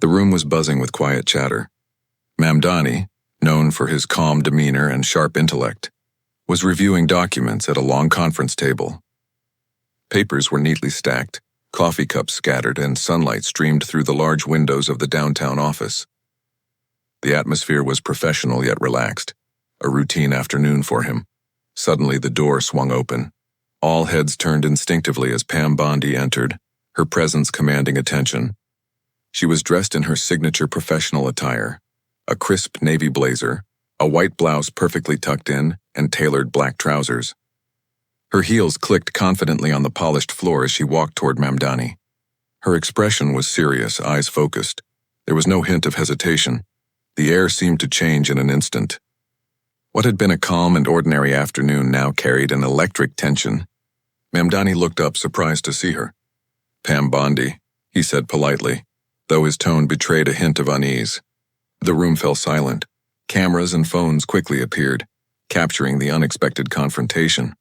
The room was buzzing with quiet chatter. Mamdani, known for his calm demeanor and sharp intellect, was reviewing documents at a long conference table. Papers were neatly stacked, coffee cups scattered, and sunlight streamed through the large windows of the downtown office. The atmosphere was professional yet relaxed, a routine afternoon for him. Suddenly the door swung open. All heads turned instinctively as Pam Bondi entered, her presence commanding attention. She was dressed in her signature professional attire, a crisp navy blazer, a white blouse perfectly tucked in, and tailored black trousers. Her heels clicked confidently on the polished floor as she walked toward Mamdani. Her expression was serious, eyes focused. There was no hint of hesitation. The air seemed to change in an instant. What had been a calm and ordinary afternoon now carried an electric tension. Mamdani looked up, surprised to see her. "Pam Bondi," he said politely, though his tone betrayed a hint of unease. The room fell silent. Cameras and phones quickly appeared, capturing the unexpected confrontation.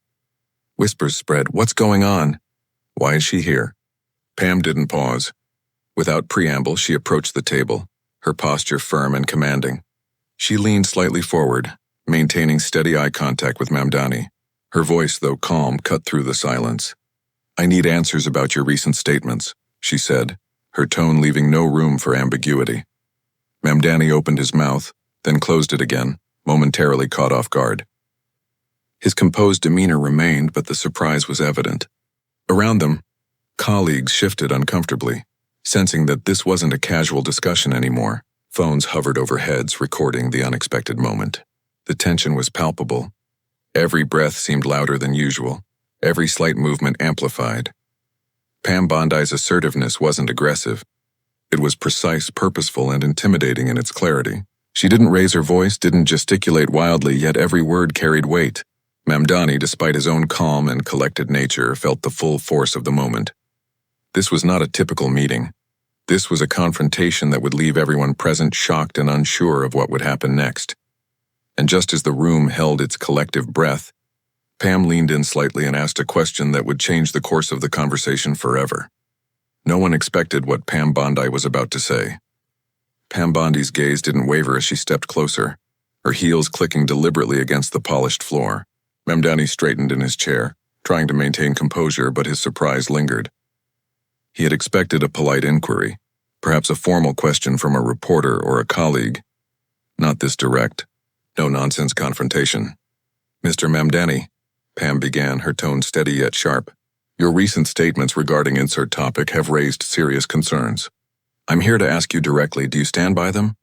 Whispers spread. "What's going on? Why is she here?" Pam didn't pause. Without preamble, she approached the table, her posture firm and commanding. She leaned slightly forward, maintaining steady eye contact with Mamdani. Her voice, though calm, cut through the silence. "I need answers about your recent statements," she said, her tone leaving no room for ambiguity. Mamdani opened his mouth, then closed it again, momentarily caught off guard. His composed demeanor remained, but the surprise was evident. Around them, colleagues shifted uncomfortably, sensing that this wasn't a casual discussion anymore. Phones hovered over heads, recording the unexpected moment. The tension was palpable. Every breath seemed louder than usual, every slight movement amplified. Pam Bondi's assertiveness wasn't aggressive. It was precise, purposeful, and intimidating in its clarity. She didn't raise her voice, didn't gesticulate wildly, yet every word carried weight. Mamdani, despite his own calm and collected nature, felt the full force of the moment. This was not a typical meeting. This was a confrontation that would leave everyone present shocked and unsure of what would happen next. And just as the room held its collective breath, Pam leaned in slightly and asked a question that would change the course of the conversation forever. No one expected what Pam Bondi was about to say. Pam Bondi's gaze didn't waver as she stepped closer, her heels clicking deliberately against the polished floor. Mamdani straightened in his chair, trying to maintain composure, but his surprise lingered. He had expected a polite inquiry, perhaps a formal question from a reporter or a colleague. Not this direct, no-nonsense confrontation. "Mr. Mamdani," Pam began, her tone steady yet sharp, "your recent statements regarding insert topic have raised serious concerns. I'm here to ask you directly, do you stand by them?"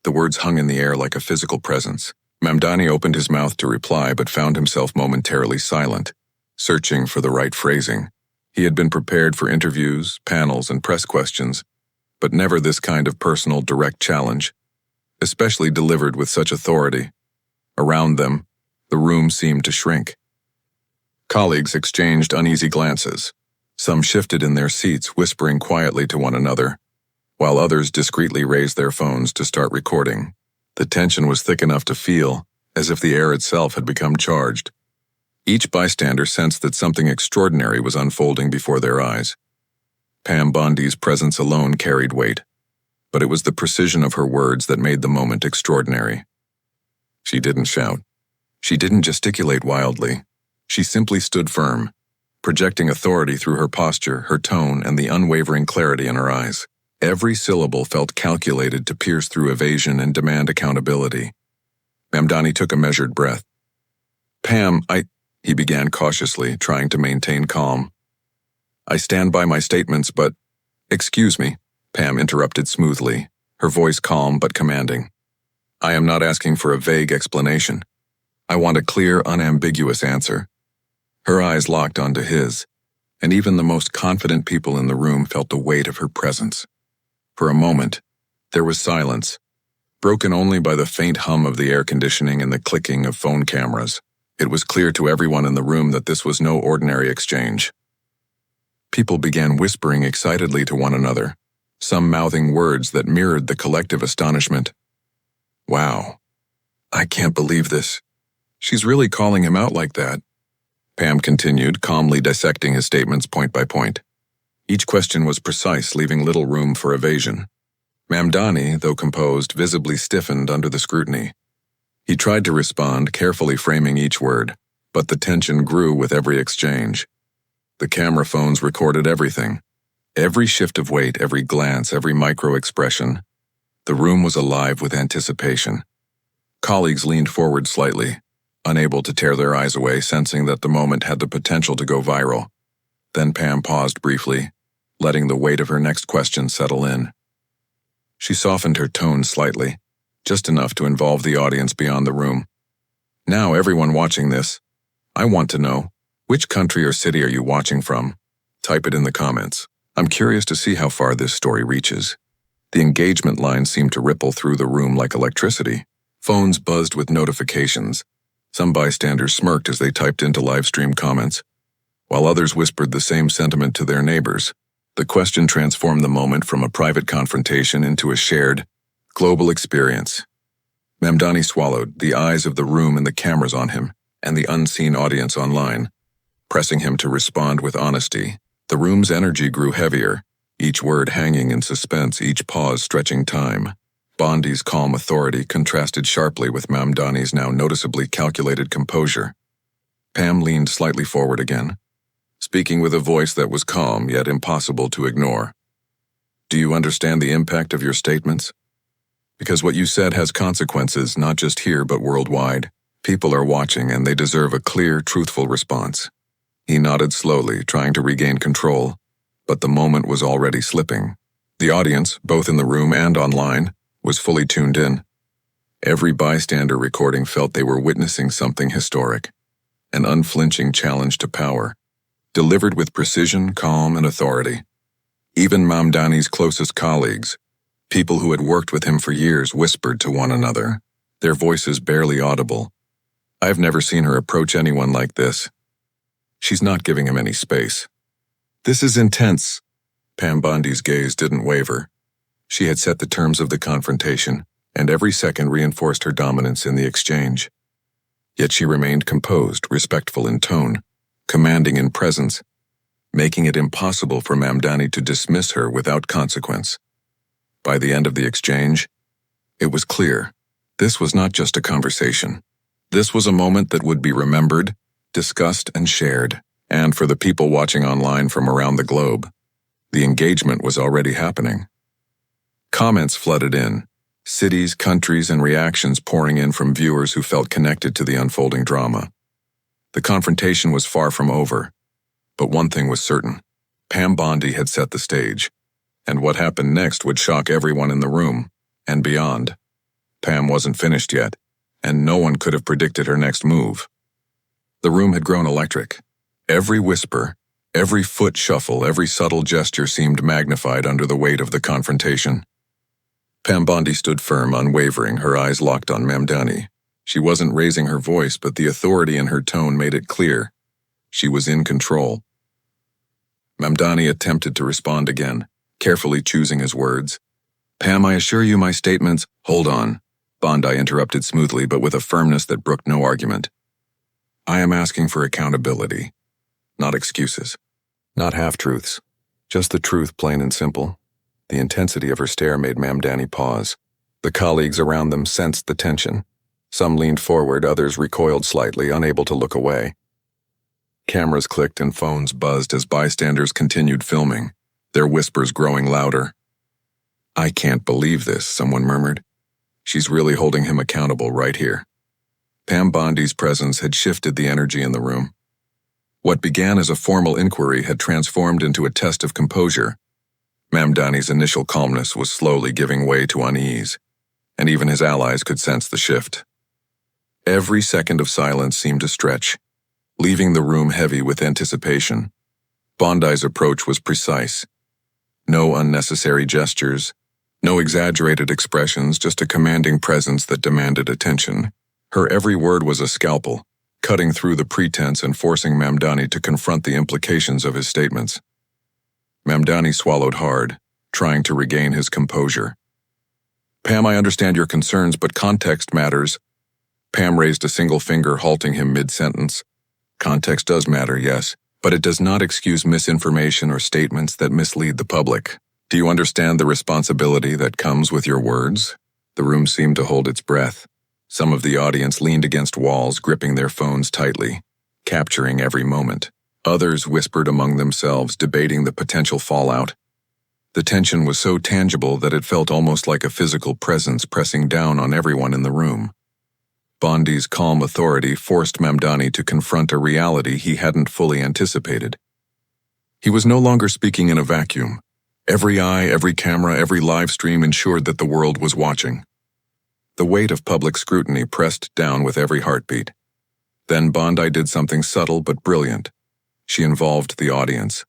The words hung in the air like a physical presence. Mamdani opened his mouth to reply but found himself momentarily silent, searching for the right phrasing. He had been prepared for interviews, panels, and press questions, but never this kind of personal, direct challenge, especially delivered with such authority. Around them, the room seemed to shrink. Colleagues exchanged uneasy glances. Some shifted in their seats, whispering quietly to one another, while others discreetly raised their phones to start recording. The tension was thick enough to feel as if the air itself had become charged. Each bystander sensed that something extraordinary was unfolding before their eyes. Pam Bondi's presence alone carried weight, but it was the precision of her words that made the moment extraordinary. She didn't shout. She didn't gesticulate wildly. She simply stood firm, projecting authority through her posture, her tone, and the unwavering clarity in her eyes. Every syllable felt calculated to pierce through evasion and demand accountability. Mamdani took a measured breath. "Pam, he began cautiously, trying to maintain calm. "I stand by my statements, but—" "Excuse me," Pam interrupted smoothly, her voice calm but commanding. "I am not asking for a vague explanation. I want a clear, unambiguous answer." Her eyes locked onto his, and even the most confident people in the room felt the weight of her presence. For a moment, there was silence, broken only by the faint hum of the air conditioning and the clicking of phone cameras. It was clear to everyone in the room that this was no ordinary exchange. People began whispering excitedly to one another, some mouthing words that mirrored the collective astonishment. "Wow. I can't believe this. She's really calling him out like that," Pam continued, calmly dissecting his statements point by point. Each question was precise, leaving little room for evasion. Mamdani, though composed, visibly stiffened under the scrutiny. He tried to respond, carefully framing each word, but the tension grew with every exchange. The camera phones recorded everything. Every shift of weight, every glance, every micro-expression. The room was alive with anticipation. Colleagues leaned forward slightly, unable to tear their eyes away, sensing that the moment had the potential to go viral. Then Pam paused briefly, letting the weight of her next question settle in. She softened her tone slightly, just enough to involve the audience beyond the room. Now, everyone watching this, I want to know, which country or city are you watching from? Type it in the comments. I'm curious to see how far this story reaches. The engagement line seemed to ripple through the room like electricity. Phones buzzed with notifications. Some bystanders smirked as they typed into live stream comments, while others whispered the same sentiment to their neighbors. The question transformed the moment from a private confrontation into a shared, global experience. Mamdani swallowed, the eyes of the room and the cameras on him, and the unseen audience online, pressing him to respond with honesty. The room's energy grew heavier, each word hanging in suspense, each pause stretching time. Bondi's calm authority contrasted sharply with Mamdani's now noticeably calculated composure. Pam leaned slightly forward again, speaking with a voice that was calm yet impossible to ignore. Do you understand the impact of your statements? Because what you said has consequences, not just here but worldwide. People are watching and they deserve a clear, truthful response. He nodded slowly, trying to regain control, but the moment was already slipping. The audience, both in the room and online, was fully tuned in. Every bystander recording felt they were witnessing something historic, an unflinching challenge to power, delivered with precision, calm, and authority. Even Mamdani's closest colleagues, people who had worked with him for years, whispered to one another, their voices barely audible. I've never seen her approach anyone like this. She's not giving him any space. This is intense. Pam Bondi's gaze didn't waver. She had set the terms of the confrontation, and every second reinforced her dominance in the exchange. Yet she remained composed, respectful in tone, commanding in presence, making it impossible for Mamdani to dismiss her without consequence. By the end of the exchange, it was clear, this was not just a conversation. This was a moment that would be remembered, discussed, and shared. And for the people watching online from around the globe, the engagement was already happening. Comments flooded in, cities, countries, and reactions pouring in from viewers who felt connected to the unfolding drama. The confrontation was far from over, but one thing was certain. Pam Bondi had set the stage, and what happened next would shock everyone in the room, and beyond. Pam wasn't finished yet, and no one could have predicted her next move. The room had grown electric. Every whisper, every foot shuffle, every subtle gesture seemed magnified under the weight of the confrontation. Pam Bondi stood firm, unwavering, her eyes locked on Mamdani. She wasn't raising her voice, but the authority in her tone made it clear. She was in control. Mamdani attempted to respond again, carefully choosing his words. Pam, I assure you my statements— Hold on, Bondi interrupted smoothly but with a firmness that brooked no argument. I am asking for accountability, not excuses, not half-truths, just the truth, plain and simple. The intensity of her stare made Mamdani pause. The colleagues around them sensed the tension. Some leaned forward, others recoiled slightly, unable to look away. Cameras clicked and phones buzzed as bystanders continued filming, their whispers growing louder. I can't believe this, someone murmured. She's really holding him accountable right here. Pam Bondi's presence had shifted the energy in the room. What began as a formal inquiry had transformed into a test of composure. Mamdani's initial calmness was slowly giving way to unease, and even his allies could sense the shift. Every second of silence seemed to stretch, leaving the room heavy with anticipation. Bondi's approach was precise. No unnecessary gestures, no exaggerated expressions, just a commanding presence that demanded attention. Her every word was a scalpel, cutting through the pretense and forcing Mamdani to confront the implications of his statements. Mamdani swallowed hard, trying to regain his composure. Pam, I understand your concerns, but context matters. Pam raised a single finger, halting him mid-sentence. Context does matter, yes, but it does not excuse misinformation or statements that mislead the public. Do you understand the responsibility that comes with your words? The room seemed to hold its breath. Some of the audience leaned against walls, gripping their phones tightly, capturing every moment. Others whispered among themselves, debating the potential fallout. The tension was so tangible that it felt almost like a physical presence pressing down on everyone in the room. Bondi's calm authority forced Mamdani to confront a reality he hadn't fully anticipated. He was no longer speaking in a vacuum. Every eye, every camera, every live stream ensured that the world was watching. The weight of public scrutiny pressed down with every heartbeat. Then Bondi did something subtle but brilliant. She involved the audience.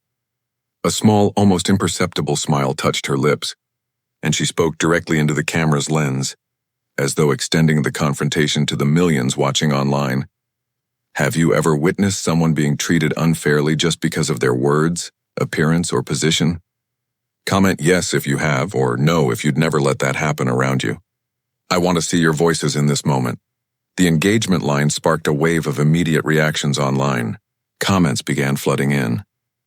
A small, almost imperceptible smile touched her lips, and she spoke directly into the camera's lens, as though extending the confrontation to the millions watching online. Have you ever witnessed someone being treated unfairly just because of their words, appearance, or position? Comment yes if you have, or no if you'd never let that happen around you. I want to see your voices in this moment. The engagement line sparked a wave of immediate reactions online. Comments began flooding in.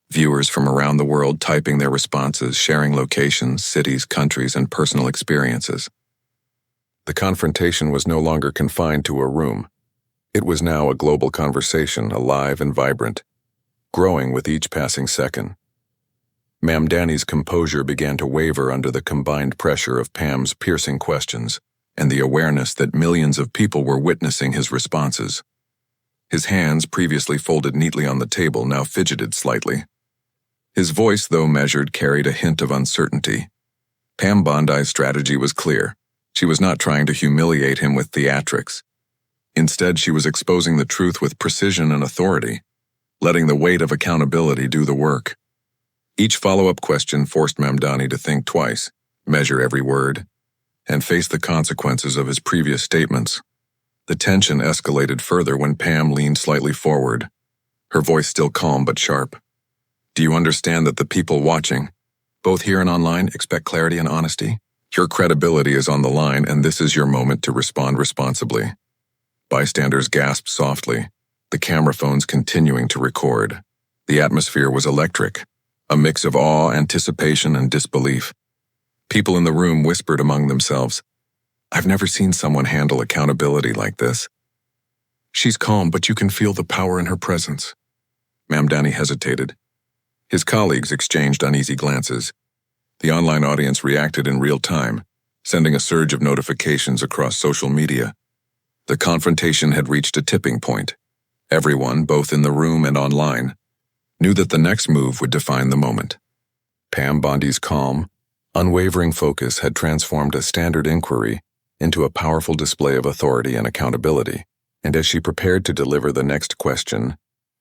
Viewers from around the world typing their responses, sharing locations, cities, countries, and personal experiences. The confrontation was no longer confined to a room. It was now a global conversation, alive and vibrant, growing with each passing second. Mamdani's composure began to waver under the combined pressure of Pam's piercing questions and the awareness that millions of people were witnessing his responses. His hands, previously folded neatly on the table, now fidgeted slightly. His voice, though measured, carried a hint of uncertainty. Pam Bondi's strategy was clear. She was not trying to humiliate him with theatrics. Instead, she was exposing the truth with precision and authority, letting the weight of accountability do the work. Each follow-up question forced Mamdani to think twice, measure every word, and face the consequences of his previous statements. The tension escalated further when Pam leaned slightly forward, her voice still calm but sharp. Do you understand that the people watching, both here and online, expect clarity and honesty? Your credibility is on the line, and this is your moment to respond responsibly. Bystanders gasped softly, the camera phones continuing to record. The atmosphere was electric, a mix of awe, anticipation, and disbelief. People in the room whispered among themselves, I've never seen someone handle accountability like this. She's calm, but you can feel the power in her presence. Mamdani hesitated. His colleagues exchanged uneasy glances. The online audience reacted in real time, sending a surge of notifications across social media. The confrontation had reached a tipping point. Everyone, both in the room and online, knew that the next move would define the moment. Pam Bondi's calm, unwavering focus had transformed a standard inquiry into a powerful display of authority and accountability, and as she prepared to deliver the next question,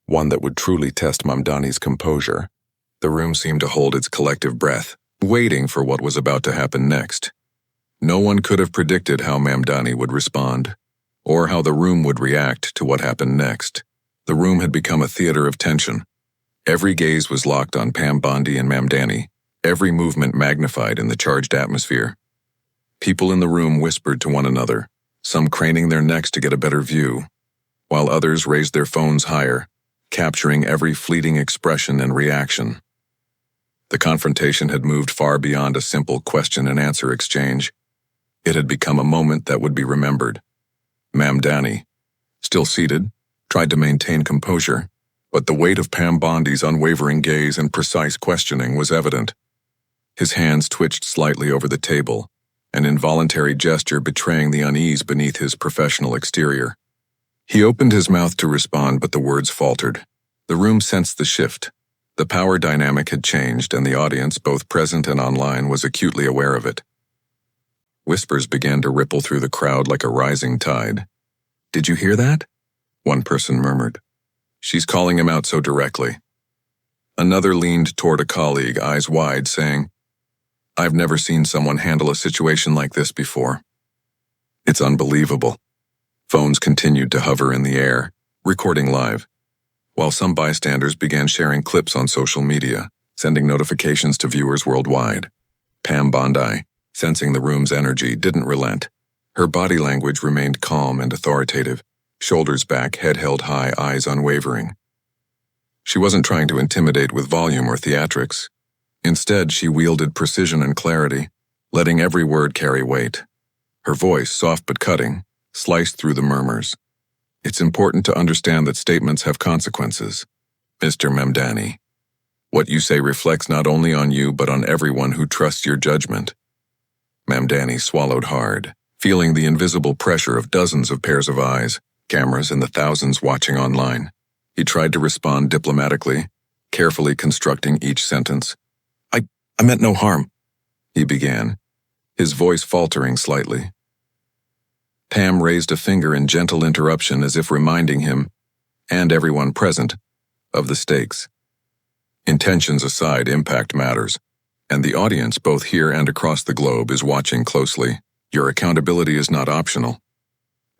one that would truly test Mamdani's composure, the room seemed to hold its collective breath, waiting for what was about to happen next. No one could have predicted how Mamdani would respond, or how the room would react to what happened next. The room had become a theater of tension. Every gaze was locked on Pam Bondi and Mamdani, every movement magnified in the charged atmosphere. People in the room whispered to one another, some craning their necks to get a better view, while others raised their phones higher, capturing every fleeting expression and reaction. The confrontation had moved far beyond a simple question-and-answer exchange. It had become a moment that would be remembered. Mamdani, still seated, tried to maintain composure, but the weight of Pam Bondi's unwavering gaze and precise questioning was evident. His hands twitched slightly over the table, an involuntary gesture betraying the unease beneath his professional exterior. He opened his mouth to respond, but the words faltered. The room sensed the shift. The power dynamic had changed, and the audience, both present and online, was acutely aware of it. Whispers began to ripple through the crowd like a rising tide. "Did you hear that?" one person murmured. "She's calling him out so directly." Another leaned toward a colleague, eyes wide, saying, "I've never seen someone handle a situation like this before. It's unbelievable." Phones continued to hover in the air, recording live, while some bystanders began sharing clips on social media, sending notifications to viewers worldwide. Pam Bondi, sensing the room's energy, didn't relent. Her body language remained calm and authoritative, shoulders back, head held high, eyes unwavering. She wasn't trying to intimidate with volume or theatrics. Instead, she wielded precision and clarity, letting every word carry weight. Her voice, soft but cutting, sliced through the murmurs. It's important to understand that statements have consequences. Mr. Mamdani, what you say reflects not only on you but on everyone who trusts your judgment. Mamdani swallowed hard, feeling the invisible pressure of dozens of pairs of eyes, cameras, and the thousands watching online. He tried to respond diplomatically, carefully constructing each sentence. I meant no harm, he began, his voice faltering slightly. Pam raised a finger in gentle interruption as if reminding him, and everyone present, of the stakes. Intentions aside, impact matters, and the audience, both here and across the globe, is watching closely. Your accountability is not optional.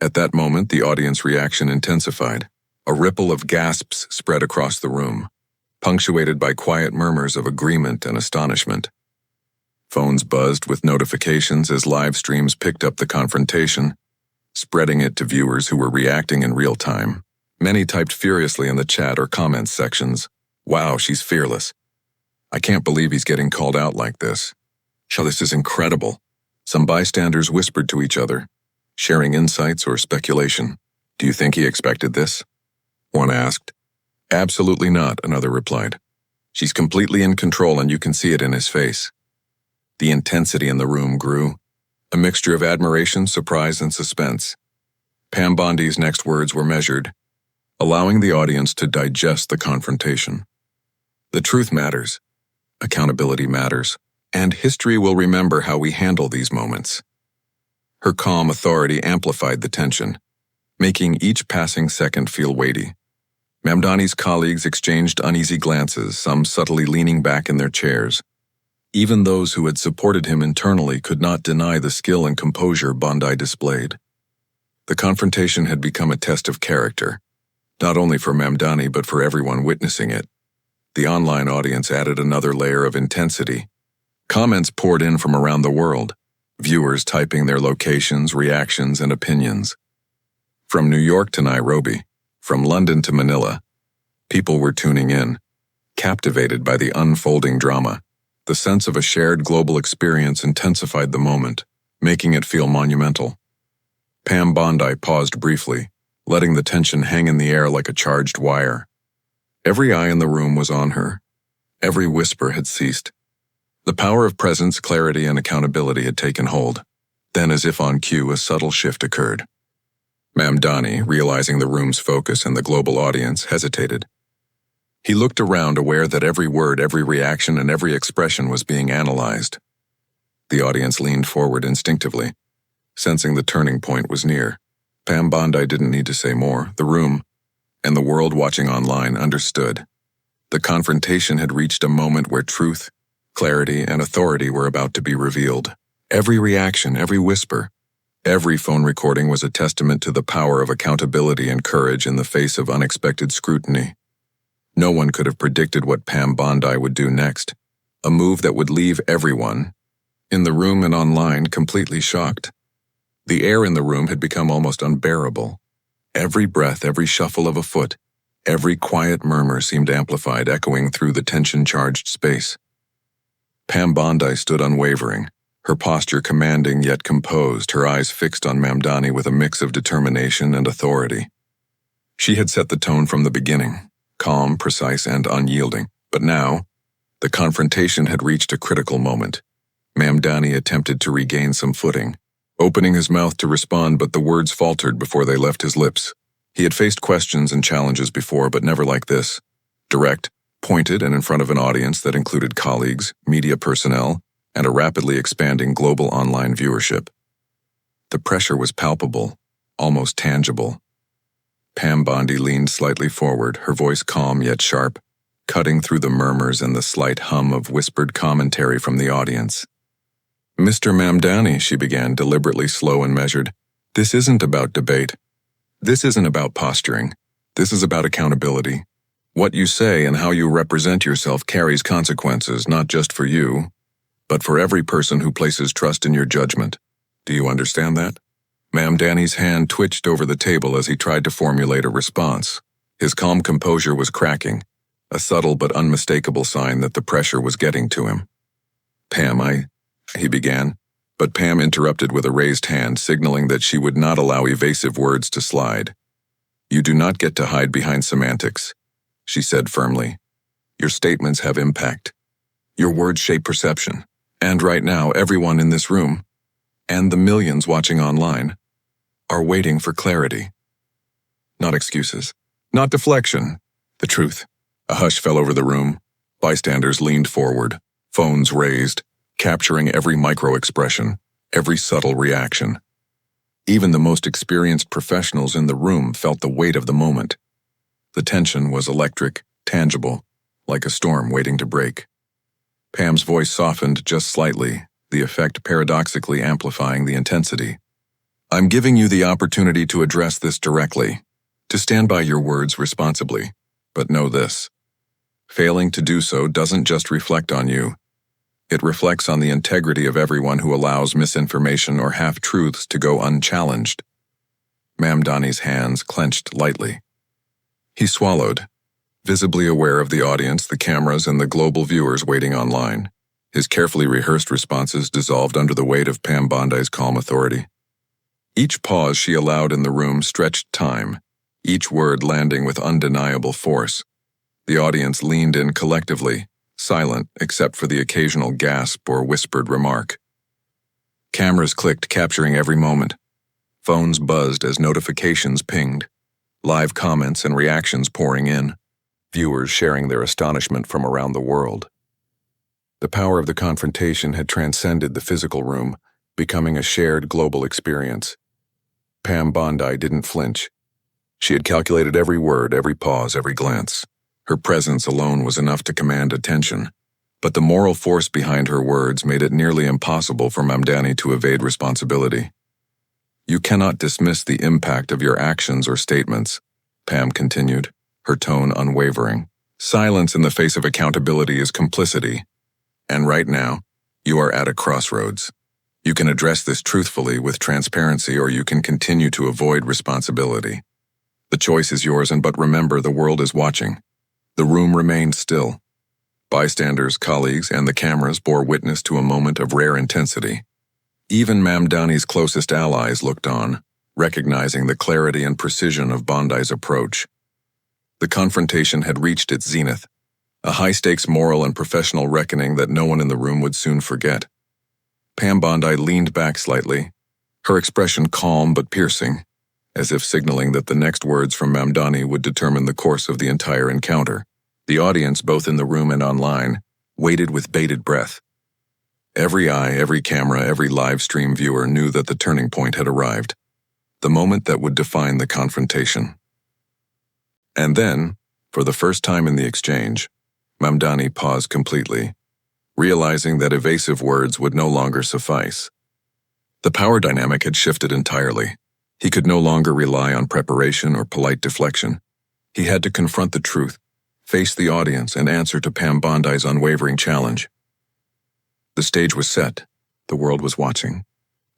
At that moment, the audience reaction intensified. A ripple of gasps spread across the room, punctuated by quiet murmurs of agreement and astonishment. Phones buzzed with notifications as live streams picked up the confrontation, spreading it to viewers who were reacting in real time. Many typed furiously in the chat or comments sections, "Wow, she's fearless. I can't believe he's getting called out like this. This is incredible." Some bystanders whispered to each other, sharing insights or speculation. "Do you think he expected this?" one asked. "Absolutely not," another replied. "She's completely in control and you can see it in his face." The intensity in the room grew, a mixture of admiration, surprise, and suspense. Pam Bondi's next words were measured, allowing the audience to digest the confrontation. The truth matters, accountability matters, and history will remember how we handle these moments. Her calm authority amplified the tension, making each passing second feel weighty. Mamdani's colleagues exchanged uneasy glances, some subtly leaning back in their chairs. Even those who had supported him internally could not deny the skill and composure Bondi displayed. The confrontation had become a test of character, not only for Mamdani but for everyone witnessing it. The online audience added another layer of intensity. Comments poured in from around the world, viewers typing their locations, reactions, and opinions. From New York to Nairobi, from London to Manila, people were tuning in, captivated by the unfolding drama. The sense of a shared global experience intensified the moment, making it feel monumental. Pam Bondi paused briefly, letting the tension hang in the air like a charged wire. Every eye in the room was on her. Every whisper had ceased. The power of presence, clarity, and accountability had taken hold. Then, as if on cue, a subtle shift occurred. Mamdani, realizing the room's focus and the global audience, hesitated. He looked around, aware that every word, every reaction, and every expression was being analyzed. The audience leaned forward instinctively, sensing the turning point was near. Pam Bondi didn't need to say more. The room, and the world watching online, understood. The confrontation had reached a moment where truth, clarity, and authority were about to be revealed. Every reaction, every whisper, every phone recording was a testament to the power of accountability and courage in the face of unexpected scrutiny. No one could have predicted what Pam Bondi would do next, a move that would leave everyone, in the room and online, completely shocked. The air in the room had become almost unbearable. Every breath, every shuffle of a foot, every quiet murmur seemed amplified, echoing through the tension-charged space. Pam Bondi stood unwavering, her posture commanding yet composed, her eyes fixed on Mamdani with a mix of determination and authority. She had set the tone from the beginning, calm, precise, and unyielding. But now, the confrontation had reached a critical moment. Mamdani attempted to regain some footing, opening his mouth to respond, but the words faltered before they left his lips. He had faced questions and challenges before, but never like this. Direct, pointed, and in front of an audience that included colleagues, media personnel, and a rapidly expanding global online viewership. The pressure was palpable, almost tangible. Pam Bondi leaned slightly forward, her voice calm yet sharp, cutting through the murmurs and the slight hum of whispered commentary from the audience. "Mr. Mamdani," she began, deliberately slow and measured, "this isn't about debate. This isn't about posturing. This is about accountability. What you say and how you represent yourself carries consequences, not just for you, but for every person who places trust in your judgment. Do you understand that?" Mamdani's hand twitched over the table as he tried to formulate a response. His calm composure was cracking, a subtle but unmistakable sign that the pressure was getting to him. "Pam, he began, but Pam interrupted with a raised hand, signaling that she would not allow evasive words to slide. "You do not get to hide behind semantics," she said firmly. "Your statements have impact. Your words shape perception. And right now, everyone in this room, and the millions watching online, are waiting for clarity. Not excuses. Not deflection. The truth." A hush fell over the room. Bystanders leaned forward, phones raised, capturing every micro-expression, every subtle reaction. Even the most experienced professionals in the room felt the weight of the moment. The tension was electric, tangible, like a storm waiting to break. Pam's voice softened just slightly, the effect paradoxically amplifying the intensity. "I'm giving you the opportunity to address this directly, to stand by your words responsibly. But know this. Failing to do so doesn't just reflect on you. It reflects on the integrity of everyone who allows misinformation or half-truths to go unchallenged." Mamdani's hands clenched lightly. He swallowed, visibly aware of the audience, the cameras, and the global viewers waiting online. His carefully rehearsed responses dissolved under the weight of Pam Bondi's calm authority. Each pause she allowed in the room stretched time, each word landing with undeniable force. The audience leaned in collectively, silent except for the occasional gasp or whispered remark. Cameras clicked, capturing every moment. Phones buzzed as notifications pinged, live comments and reactions pouring in, viewers sharing their astonishment from around the world. The power of the confrontation had transcended the physical room, becoming a shared global experience. Pam Bondi didn't flinch. She had calculated every word, every pause, every glance. Her presence alone was enough to command attention, but the moral force behind her words made it nearly impossible for Mamdani to evade responsibility. "You cannot dismiss the impact of your actions or statements," Pam continued, her tone unwavering. "Silence in the face of accountability is complicity. And right now, you are at a crossroads. You can address this truthfully with transparency, or you can continue to avoid responsibility. The choice is yours, but remember, the world is watching." The room remained still. Bystanders, colleagues, and the cameras bore witness to a moment of rare intensity. Even Mamdani's closest allies looked on, recognizing the clarity and precision of Bondi's approach. The confrontation had reached its zenith, a high-stakes moral and professional reckoning that no one in the room would soon forget. Pam Bondi leaned back slightly, her expression calm but piercing, as if signaling that the next words from Mamdani would determine the course of the entire encounter. The audience, both in the room and online, waited with bated breath. Every eye, every camera, every live stream viewer knew that the turning point had arrived, the moment that would define the confrontation. And then, for the first time in the exchange, Mamdani paused completely, realizing that evasive words would no longer suffice. The power dynamic had shifted entirely. He could no longer rely on preparation or polite deflection. He had to confront the truth, face the audience, and answer to Pam Bondi's unwavering challenge. The stage was set, the world was watching,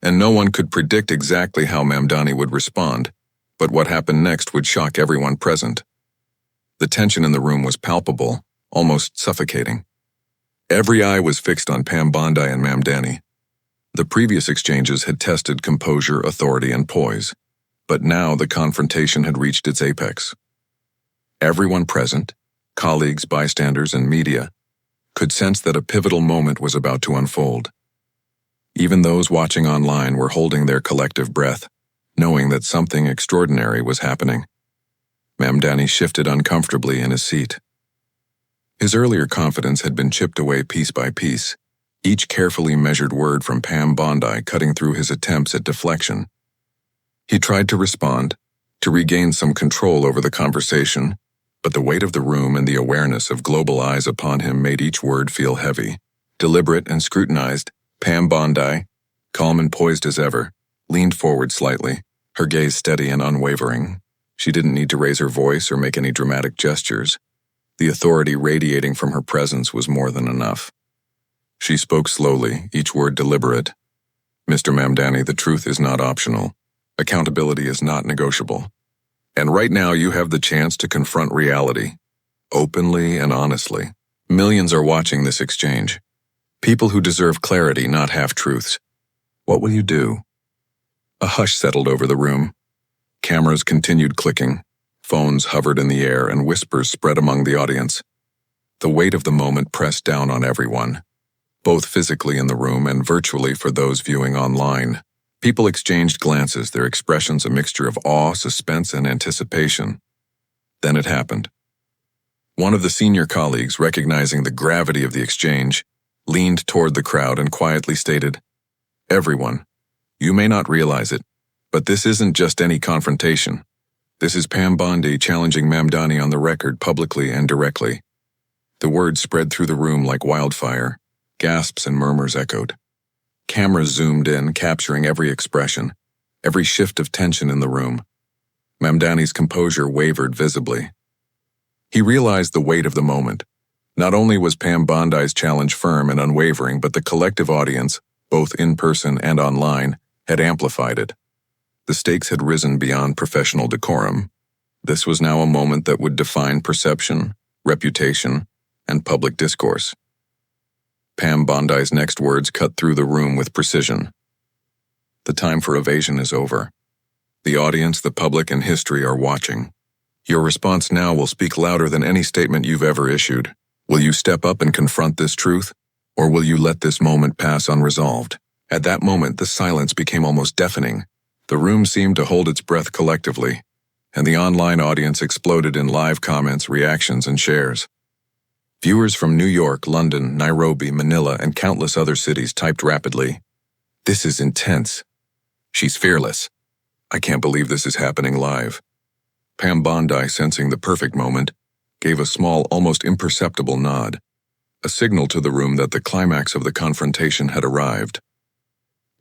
and no one could predict exactly how Mamdani would respond, but what happened next would shock everyone present. The tension in the room was palpable, almost suffocating. Every eye was fixed on Pam Bondi and Mamdani. The previous exchanges had tested composure, authority, and poise, but now the confrontation had reached its apex. Everyone present, colleagues, bystanders, and media, could sense that a pivotal moment was about to unfold. Even those watching online were holding their collective breath, knowing that something extraordinary was happening. Mamdani shifted uncomfortably in his seat. His earlier confidence had been chipped away piece by piece, each carefully measured word from Pam Bondi cutting through his attempts at deflection. He tried to respond, to regain some control over the conversation, but the weight of the room and the awareness of global eyes upon him made each word feel heavy. Deliberate and scrutinized, Pam Bondi, calm and poised as ever, leaned forward slightly, her gaze steady and unwavering. She didn't need to raise her voice or make any dramatic gestures. The authority radiating from her presence was more than enough. She spoke slowly, each word deliberate. "Mr. Mamdani, the truth is not optional. Accountability is not negotiable. And right now you have the chance to confront reality. openly and honestly. Millions are watching this exchange. People who deserve clarity, not half-truths. What will you do? A hush settled over the room. Cameras continued clicking. Phones hovered in the air and whispers spread among the audience. The weight of the moment pressed down on everyone, both physically in the room and virtually for those viewing online. People exchanged glances, their expressions a mixture of awe, suspense, and anticipation. Then it happened. One of the senior colleagues, recognizing the gravity of the exchange, leaned toward the crowd and quietly stated, "Everyone, you may not realize it, but this isn't just any confrontation. This is Pam Bondi challenging Mamdani on the record publicly and directly." The words spread through the room like wildfire. Gasps and murmurs echoed. Cameras zoomed in, capturing every expression, every shift of tension in the room. Mamdani's composure wavered visibly. He realized the weight of the moment. Not only was Pam Bondi's challenge firm and unwavering, but the collective audience, both in person and online, had amplified it. The stakes had risen beyond professional decorum. This was now a moment that would define perception, reputation, and public discourse. Pam Bondi's next words cut through the room with precision. "The time for evasion is over. The audience, the public, and history are watching. Your response now will speak louder than any statement you've ever issued. Will you step up and confront this truth, or will you let this moment pass unresolved?" At that moment, the silence became almost deafening. The room seemed to hold its breath collectively, and the online audience exploded in live comments, reactions, and shares. Viewers from New York, London, Nairobi, Manila, and countless other cities typed rapidly, "This is intense. She's fearless. I can't believe this is happening live." Pam Bondi, sensing the perfect moment, gave a small, almost imperceptible nod, a signal to the room that the climax of the confrontation had arrived.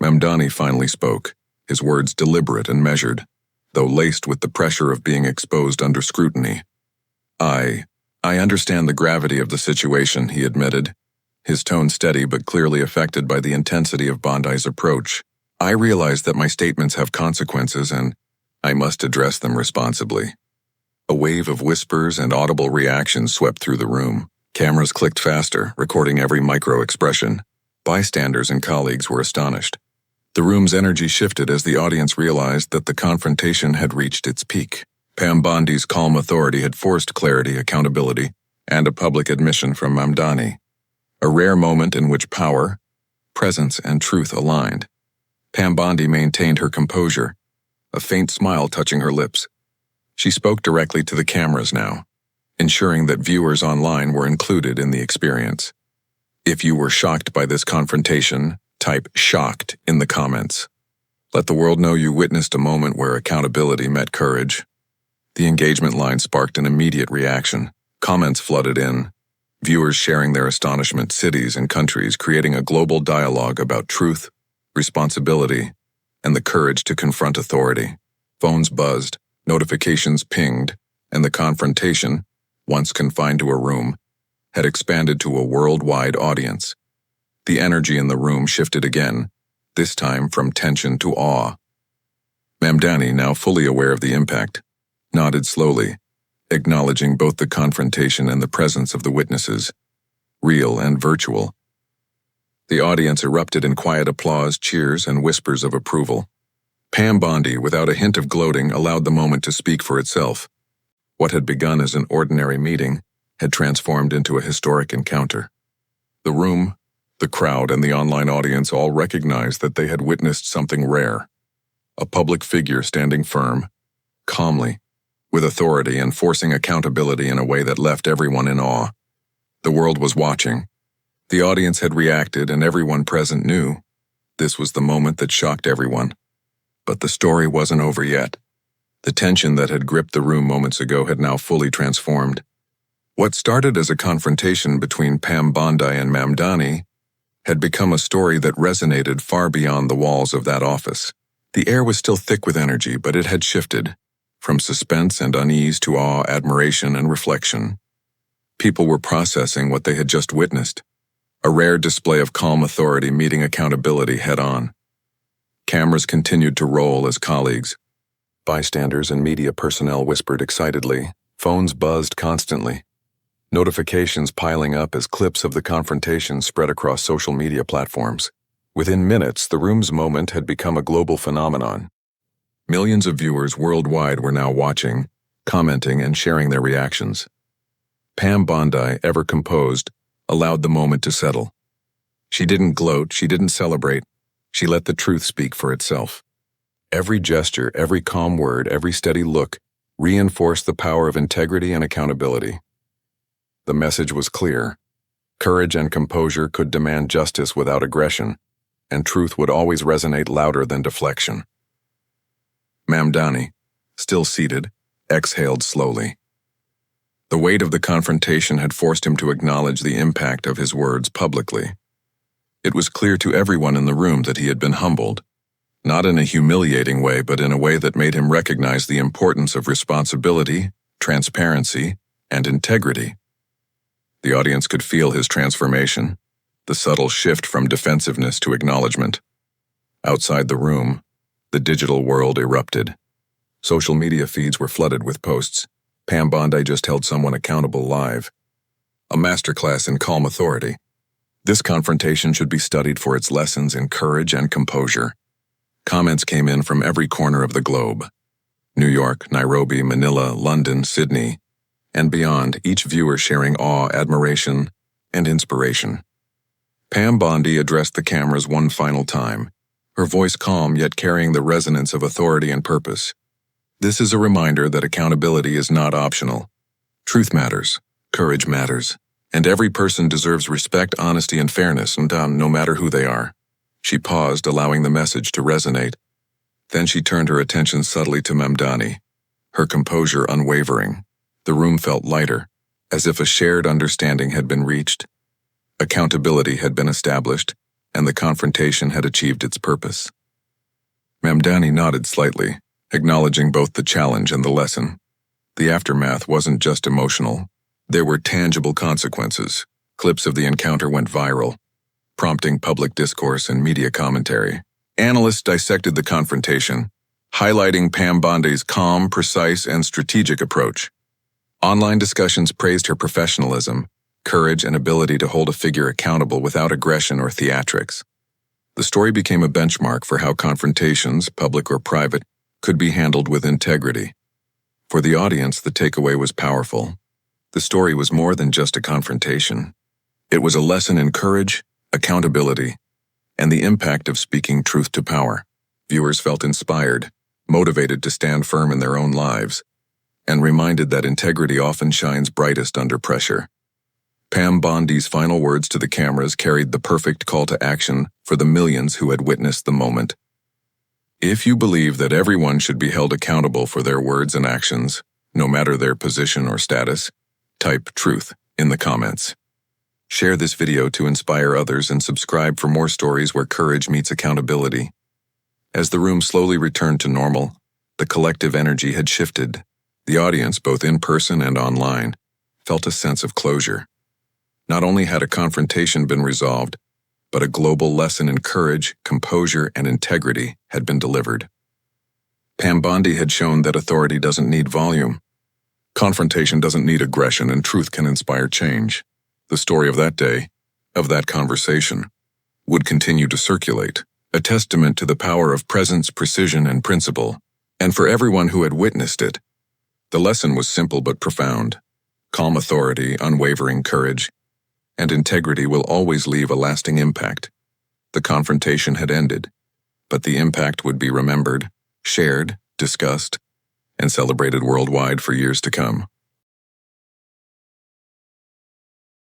Mamdani finally spoke, his words deliberate and measured, though laced with the pressure of being exposed under scrutiny. I understand the gravity of the situation," he admitted, his tone steady but clearly affected by the intensity of Bondi's approach. "I realize that my statements have consequences and I must address them responsibly." A wave of whispers and audible reactions swept through the room. Cameras clicked faster, recording every micro-expression. Bystanders and colleagues were astonished. The room's energy shifted as the audience realized that the confrontation had reached its peak. Pam Bondi's calm authority had forced clarity, accountability, and a public admission from Mamdani. A rare moment in which power, presence, and truth aligned. Pam Bondi maintained her composure, a faint smile touching her lips. She spoke directly to the cameras now, ensuring that viewers online were included in the experience. If you were shocked by this confrontation, type "shocked" in the comments. Let the world know you witnessed a moment where accountability met courage. The engagement line sparked an immediate reaction. Comments flooded in, viewers sharing their astonishment, cities and countries creating a global dialogue about truth, responsibility, and the courage to confront authority. Phones buzzed, notifications pinged, and the confrontation, once confined to a room, had expanded to a worldwide audience. The energy in the room shifted again, this time from tension to awe. Mamdani, now fully aware of the impact, nodded slowly, acknowledging both the confrontation and the presence of the witnesses, real and virtual. The audience erupted in quiet applause, cheers, and whispers of approval. Pam Bondi, without a hint of gloating, allowed the moment to speak for itself. What had begun as an ordinary meeting had transformed into a historic encounter. The room, the crowd, and the online audience all recognized that they had witnessed something rare. A public figure standing firm, calmly, with authority, and forcing accountability in a way that left everyone in awe. The world was watching. The audience had reacted, and everyone present knew this was the moment that shocked everyone. But the story wasn't over yet. The tension that had gripped the room moments ago had now fully transformed. What started as a confrontation between Pam Bondi and Mamdani had become a story that resonated far beyond the walls of that office. The air was still thick with energy, but it had shifted, from suspense and unease to awe, admiration, and reflection. People were processing what they had just witnessed, a rare display of calm authority meeting accountability head-on. Cameras continued to roll as colleagues, bystanders, and media personnel whispered excitedly. Phones buzzed constantly, notifications piling up as clips of the confrontation spread across social media platforms. Within minutes, the room's moment had become a global phenomenon. Millions of viewers worldwide were now watching, commenting, and sharing their reactions. Pam Bondi, ever composed, allowed the moment to settle. She didn't gloat, she didn't celebrate, she let the truth speak for itself. Every gesture, every calm word, every steady look reinforced the power of integrity and accountability. The message was clear. Courage and composure could demand justice without aggression, and truth would always resonate louder than deflection. Mamdani, still seated, exhaled slowly. The weight of the confrontation had forced him to acknowledge the impact of his words publicly. It was clear to everyone in the room that he had been humbled, not in a humiliating way, but in a way that made him recognize the importance of responsibility, transparency, and integrity. The audience could feel his transformation, the subtle shift from defensiveness to acknowledgement. Outside the room, the digital world erupted. Social media feeds were flooded with posts. Pam Bondi just held someone accountable live. A masterclass in calm authority. This confrontation should be studied for its lessons in courage and composure. Comments came in from every corner of the globe. New York, Nairobi, Manila, London, Sydney, and beyond, each viewer sharing awe, admiration, and inspiration. Pam Bondi addressed the cameras one final time, her voice calm yet carrying the resonance of authority and purpose. This is a reminder that accountability is not optional. Truth matters, courage matters, and every person deserves respect, honesty, and fairness, no matter who they are. She paused, allowing the message to resonate. Then she turned her attention subtly to Mamdani, her composure unwavering. The room felt lighter, as if a shared understanding had been reached. Accountability had been established, and the confrontation had achieved its purpose. Mamdani nodded slightly, acknowledging both the challenge and the lesson. The aftermath wasn't just emotional. There were tangible consequences. Clips of the encounter went viral, prompting public discourse and media commentary. Analysts dissected the confrontation, highlighting Pam Bondi's calm, precise, and strategic approach. Online discussions praised her professionalism, courage, and ability to hold a figure accountable without aggression or theatrics. The story became a benchmark for how confrontations, public or private, could be handled with integrity. For the audience, the takeaway was powerful. The story was more than just a confrontation. It was a lesson in courage, accountability, and the impact of speaking truth to power. Viewers felt inspired, motivated to stand firm in their own lives, and reminded that integrity often shines brightest under pressure. Pam Bondi's final words to the cameras carried the perfect call to action for the millions who had witnessed the moment. If you believe that everyone should be held accountable for their words and actions, no matter their position or status, type truth in the comments. Share this video to inspire others and subscribe for more stories where courage meets accountability. As the room slowly returned to normal, the collective energy had shifted. The audience, both in person and online, felt a sense of closure. Not only had a confrontation been resolved, but a global lesson in courage, composure, and integrity had been delivered. Pam Bondi had shown that authority doesn't need volume. Confrontation doesn't need aggression, and truth can inspire change. The story of that day, of that conversation, would continue to circulate, a testament to the power of presence, precision, and principle. And for everyone who had witnessed it, the lesson was simple but profound. Calm authority, unwavering courage, and integrity will always leave a lasting impact. The confrontation had ended, but the impact would be remembered, shared, discussed, and celebrated worldwide for years to come.